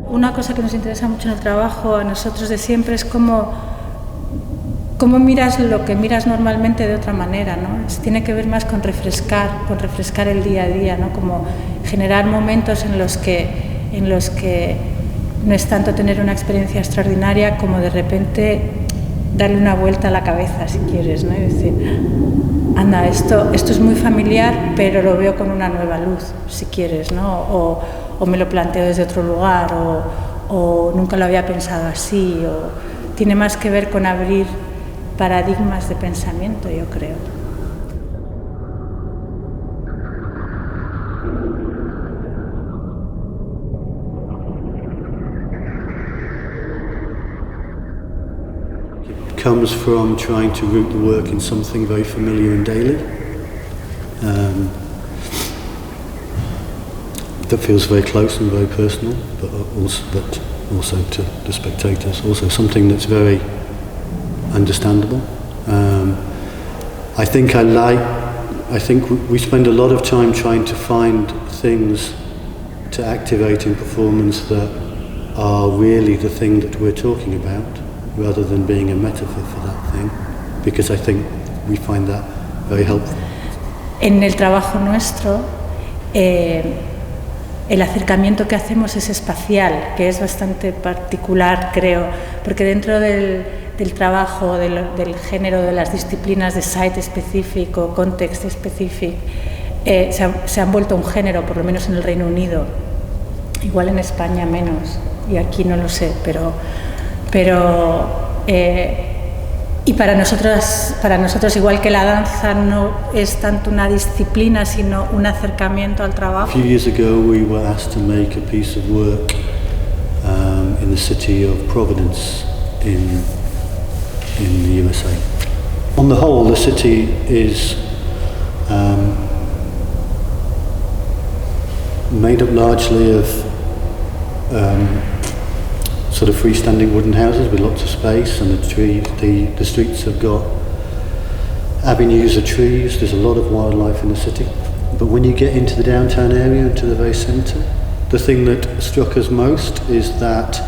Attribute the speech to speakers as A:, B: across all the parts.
A: Una cosa que nos interesa mucho en el trabajo a nosotros de siempre es cómo miras lo que miras normalmente de otra manera, ¿no? Tiene que ver más con refrescar el día a día, ¿no? Como generar momentos en los que no es tanto tener una experiencia extraordinaria como de repente darle una vuelta a la cabeza, si quieres, ¿no? Y decir, anda, esto es muy familiar, pero lo veo con una nueva luz, si quieres, ¿no? O me lo planteo desde otro lugar, o nunca lo había pensado así, o tiene más que ver con abrir paradigmas de pensamiento, yo creo.
B: It comes from trying to root the work in something very familiar and daily. That feels very close and very personal, but also to the spectators. Also something that's very understandable. I think we spend a lot of time trying to find things to activate in performance that are really the thing that we're talking about, rather than being a metaphor for that thing, because I think we find that very helpful.
A: En el trabajo nuestro, el acercamiento que hacemos es espacial, que es bastante particular, creo, porque dentro del trabajo, del género, de las disciplinas de site específico, context específico, se han vuelto un género, por lo menos en el Reino Unido, igual en España menos, y aquí no lo sé, y para nosotros, igual que la danza no es tanto una disciplina, sino un acercamiento al trabajo.
B: A few years ago we were asked to make a piece of work in the city of Providence in the USA. On the whole, the city is made up largely of sort of freestanding wooden houses with lots of space, and the streets have got avenues of trees. There's a lot of wildlife in the city. But when you get into the downtown area, into the very centre, the thing that struck us most is that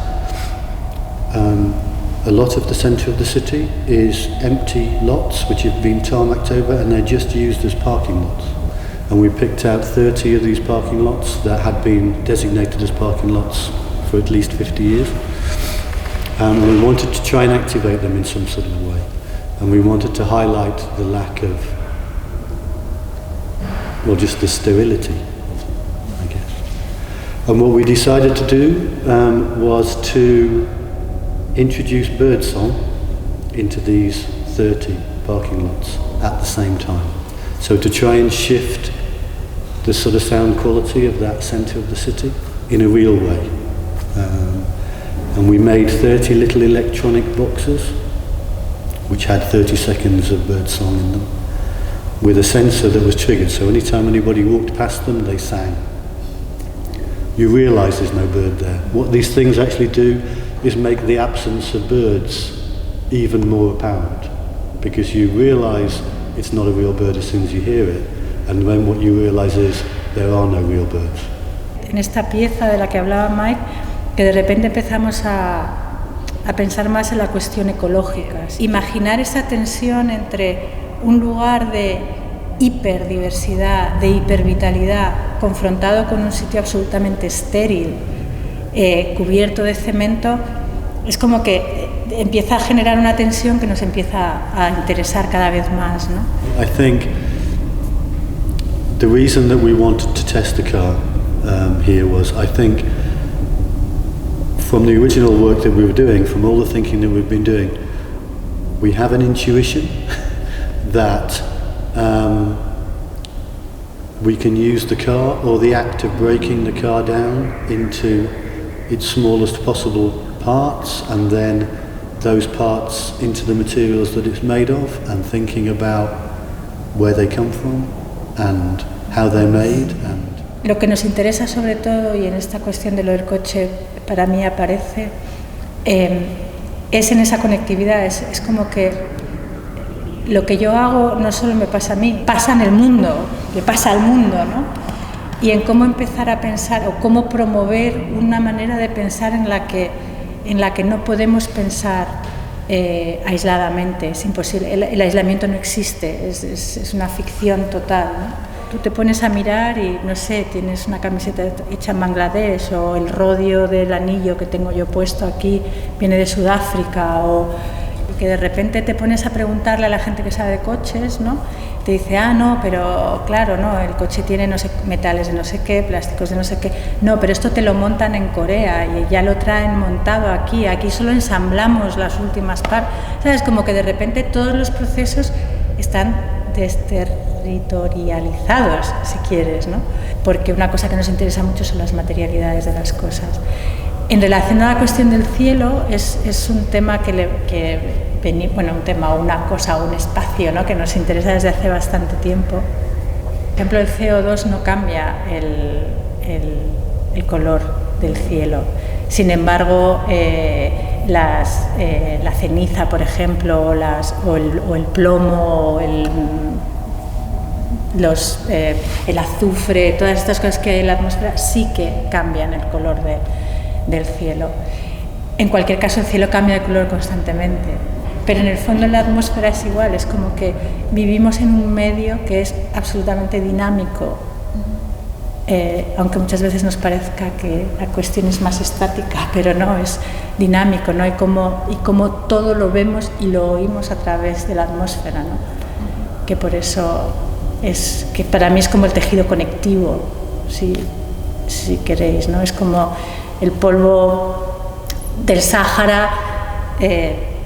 B: a lot of the centre of the city is empty lots which have been tarmacked over, and they're just used as parking lots. And we picked out 30 of these parking lots that had been designated as parking lots for at least 50 years. And we wanted to try and activate them in some sort of way. And we wanted to highlight the lack of, well, just the sterility of them, I guess. And what we decided to do was to introduce birdsong into these 30 parking lots at the same time. So to try and shift the sort of sound quality of that centre of the city in a real way. And we made 30 little electronic boxes which had 30 seconds of birdsong in them, with a sensor that was triggered, so anytime anybody walked past them, they sang. You realise there's no bird there. What these things actually do is make the absence of birds even more apparent, because you realise it's not a real bird as soon as you hear it, and then what you realise is there are no real birds.
A: En esta pieza de la que hablaba Mike, que de repente empezamos a pensar más en la cuestión ecológica. Imaginar esa tensión entre un lugar de hiperdiversidad, de hipervitalidad, confrontado con un sitio absolutamente estéril, cubierto de cemento, es como que empieza a generar una tensión que nos empieza a interesar cada vez más, ¿no?
B: I think the reason that we wanted to test the car here was, I think, from the original work that we were doing, from all the thinking that we've been doing, we have an intuition that we can use the car, or the act of breaking the car down into its smallest possible parts, and then those parts into the materials that it's made of, and thinking about where they come from and how they're made. And
A: lo que nos interesa sobre todo, y en esta cuestión de lo del coche para mí aparece, es en esa conectividad, es como que lo que yo hago no solo me pasa a mí, pasa en el mundo, le pasa al mundo, ¿no? y en cómo empezar a pensar o cómo promover una manera de pensar en la que no podemos pensar aisladamente. Es imposible, el aislamiento no existe, es una ficción total, ¿no? Tú te pones a mirar y, no sé, tienes una camiseta hecha en Bangladesh, o el rodio del anillo que tengo yo puesto aquí viene de Sudáfrica, o que de repente te pones a preguntarle a la gente que sabe de coches, ¿no? Te dice, no, pero claro, no, el coche tiene no sé, metales de no sé qué, plásticos de no sé qué. No, pero esto te lo montan en Corea y ya lo traen montado aquí solo ensamblamos las últimas partes. ¿Sabes? Como que de repente todos los procesos están desterritorializados, si quieres, ¿no? Porque una cosa que nos interesa mucho son las materialidades de las cosas. En relación a la cuestión del cielo, es un tema un tema, una cosa, un espacio, ¿no? Que nos interesa desde hace bastante tiempo. Por ejemplo, el CO2 no cambia el color del cielo. Sin embargo, la ceniza, por ejemplo, o el plomo, el azufre, todas estas cosas que hay en la atmósfera sí que cambian el color del cielo. En cualquier caso, el cielo cambia de color constantemente, pero en el fondo en la atmósfera es igual, es como que vivimos en un medio que es absolutamente dinámico, aunque muchas veces nos parezca que la cuestión es más estática, pero no, es dinámico, ¿no? Y como todo lo vemos y lo oímos a través de la atmósfera, ¿no? Que por eso que para mí es como el tejido conectivo, si queréis, ¿no? Es como el polvo del Sáhara,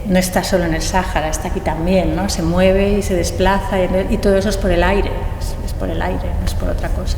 A: no está solo en el Sáhara, está aquí también, ¿no? Se mueve y se desplaza y todo eso es por el aire, es por el aire, no es por otra cosa.